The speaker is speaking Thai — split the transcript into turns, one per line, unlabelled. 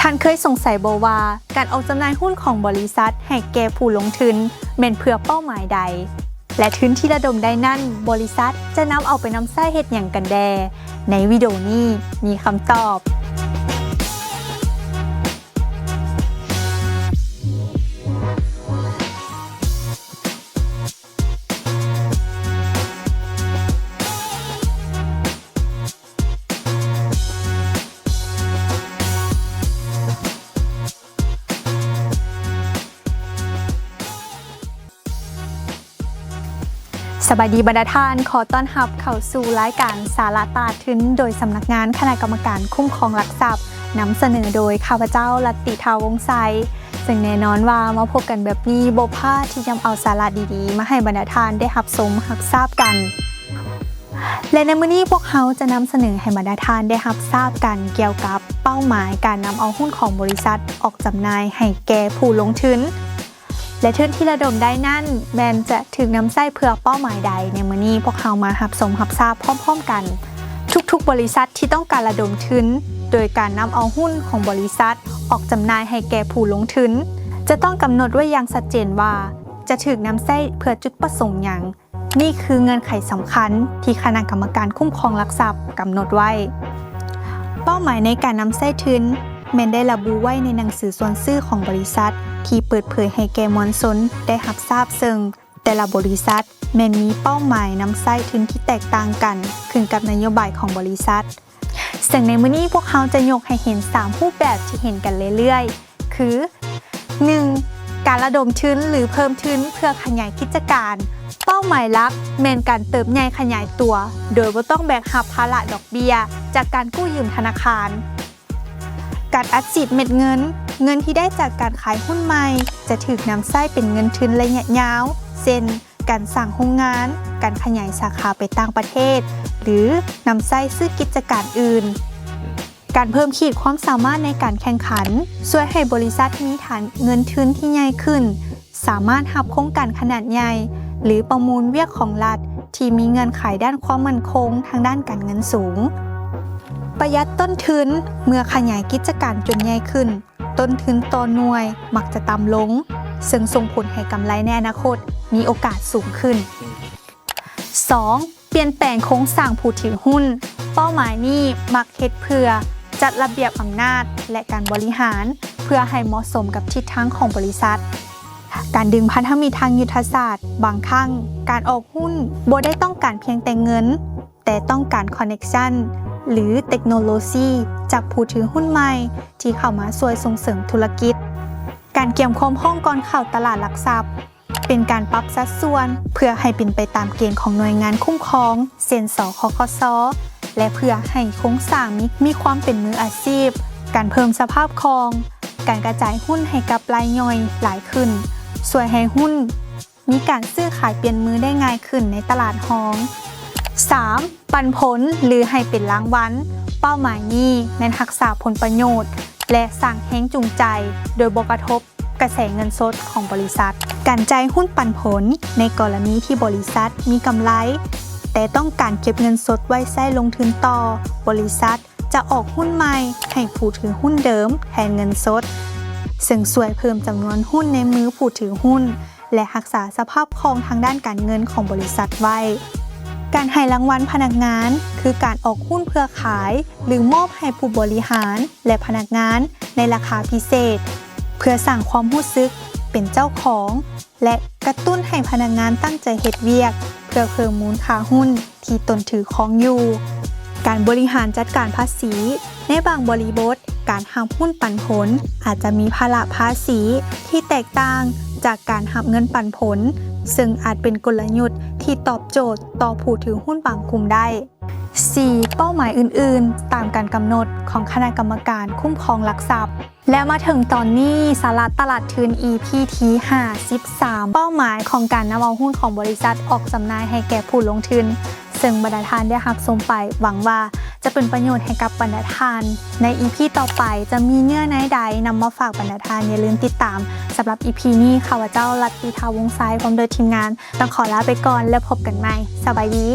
ท่านเคยสงสัยบ่ว่าการออกจำหน่ายหุ้นของบริษัทให้แก่ผู้ลงทุนแม่นเพื่อเป้าหมายใดและทุนที่ระดมได้นั่นบริษัทจะนำเอาไปนำใช้เฮ็ดหยังกันแดในวิดีโอนี้มีคำตอบสวัสดีบรรดาท่านขอต้อนรับเข้าสู่รายการสาระตลาดทุนโดยสำนักงานคณะกรรมการคุ้มครองหลักทรัพย์นำเสนอโดยข้าพเจ้ารัตติทาวงศ์ไซซึ่งแน่นอนว่ามาพบกันแบบนี้บ่พลาดที่จะเอาสาระดีๆมาให้บรรดาท่านได้รับชมรับทราบกันและในมื้อนี้พวกเขาจะนำเสนอให้บรรดาท่านได้รับทราบกันเกี่ยวกับเป้าหมายการนำเอาหุ้นของบริษัทออกจำหน่ายให้แก่ผู้ลงทุนและทุนที่ระดมได้นั่นแมนจะถึงนำใช้เพื่อเป้าหมายใดในมื้อนี้พวกเขามารับชมรับทราบพร้อมๆกันทุกๆบริษัทที่ต้องการระดมทุนโดยการนำเอาหุ้นของบริษัทออกจำหน่ายให้แก่ผู้ลงทุนจะต้องกำหนดไว้อย่างชัดเจนว่าจะถึงนำใช้เพื่อจุดประสงค์หยังนี่คือเงื่อนไขสำคัญที่คณะกรรมการคุ้มครองหลักทรัพย์กำหนดไว้เป้าหมายในการนำใช้ทุนแม้นได้ระบุไว้ในหนังสือส่วนซื้อของบริษัทที่เปิดเผยให้แก่มวลชนได้รับทราบซึ่งแต่ละบริษัทแม้นมีเป้าหมายนำใช้ทุนที่แตกต่างกันขึ้นกับนโยบายของบริษัทซึ่งในมื้อนี้พวกเขาจะยกให้เห็น3รูปแบบที่เห็นกันเรื่อยๆคือ 1. การระดมทุนหรือเพิ่มทุนเพื่อขยายกิจการเป้าหมายหลักแม่นการเติบใหญ่ขยายตัวโดยบ่ต้องแบกรับภาระดอกเบี้ยจากการกู้ยืมธนาคารการอัดฉีดเม็ดเงินที่ได้จากการขายหุ้นใหม่จะถูกนำใช้เป็นเงินทุนระยะยาวเช่นการสร้างโรงงานการขยายสาขาไปต่างประเทศหรือนำใช้ซื้อกิจการอื่นการเพิ่มขีดความสามารถในการแข่งขันช่วยให้บริษัทมีฐานเงินทุนที่ใหญ่ขึ้นสามารถรับโครงการขนาดใหญ่หรือประมูลเวียกของรัฐที่มีเงื่อนไขด้านความมั่นคงทางด้านการเงินสูงประหยัดต้นทุนเมื่อขยายกิจการจนใหญ่ขึ้นต้นทุนต่อหน่วยมักจะต่ำลงซึ่งส่งผลให้กำไรในอนาคตมีโอกาสสูงขึ้น 2. เปลี่ยนแปลงโครงสร้างผู้ถือหุ้นเป้าหมายนี้มักเฮ็ดเพื่อจัดระเบียบอำนาจและการบริหารเพื่อให้เหมาะสมกับทิศทางของบริษัทการดึงพันธมิตรทางยุทธศาสตร์บางครั้งการออกหุ้นบ่ได้ต้องการเพียงแต่เงินแต่ต้องการคอนเนคชั่นหรือเทคโนโลยีจากผู้ถือหุ้นใหม่ที่เข้ามาช่วยส่งเสริมธุรกิจการเกี่ยมความพร้อมก่อนเข้าตลาดหลักทรัพย์เป็นการปรับสัดส่วนเพื่อให้เป็นไปตามเกณฑ์ของหน่วยงานคุ้มครองเช่นสคคส.และเพื่อให้โครงสร้างมีความเป็นมืออาชีพการเพิ่มสภาพคล่องการกระจายหุ้นให้กับรายย่อยหลายขึ้นช่วยให้หุ้นมีการซื้อขายเปลี่ยนมือได้ง่ายขึ้นในตลาดห้อง 3. ปันผลหรือให้เป็นรางวัลเป้าหมายนี้แม่นรักษาผลประโยชน์และสร้างแรงจูงใจโดยบ่กระทบกระแสเงินสดของบริษัทการจ่ายหุ้นปันผลในกรณีที่บริษัทมีกำไรแต่ต้องการเก็บเงินสดไว้ใช้ลงทุนต่อบริษัทจะออกหุ้นใหม่ให้ผู้ถือหุ้นเดิมแทนเงินสดซึ่งช่วยเพิ่มจำนวนหุ้นในมือผู้ถือหุ้นและรักษาสภาพคล่องทางด้านการเงินของบริษัทไว้การให้รางวัลพนักงานคือการออกหุ้นเพื่อขายหรือมอบให้ผู้บริหารและพนักงานในราคาพิเศษเพื่อสร้างความรู้สึกเป็นเจ้าของและกระตุ้นให้พนักงานตั้งใจเฮ็ดเวียกเพื่อเพิ่มมูลค่าหุ้นที่ตนถือครองอยู่การบริหารจัดการภาษีในบางบริบทการหักหุ้นปันผลอาจจะมีภาระภาษีที่แตกต่างจากการหักเงินปันผลซึ่งอาจเป็นกลยุทธ์ที่ตอบโจทย์ต่อผู้ถือหุ้นบางกลุ่มได้ 4. เป้าหมายอื่นๆตามการกำหนดของคณะกรรมการคุ้มครองหลักทรัพย์และมาถึงตอนนี้สาระตลาดทุน EP ที่53เป้าหมายของการนำเอาหุ้นของบริษัทออกจำหน่ายให้แก่ผู้ลงทุนซึ่งบรรดาท่านได้รับชมไปหวังว่าจะเป็นประโยชน์ให้กับบรรดาท่านใน EP ต่อไปจะมีเนื้อในใดนำมาฝากบรรดาท่านอย่าลืมติดตามสำหรับ EP นี้ข้าพเจ้ารัตติทาวงศ์ไซพร้อมโดยทีมงานต้องขอลาไปก่อนแล้วพบกันใหม่สวัสดี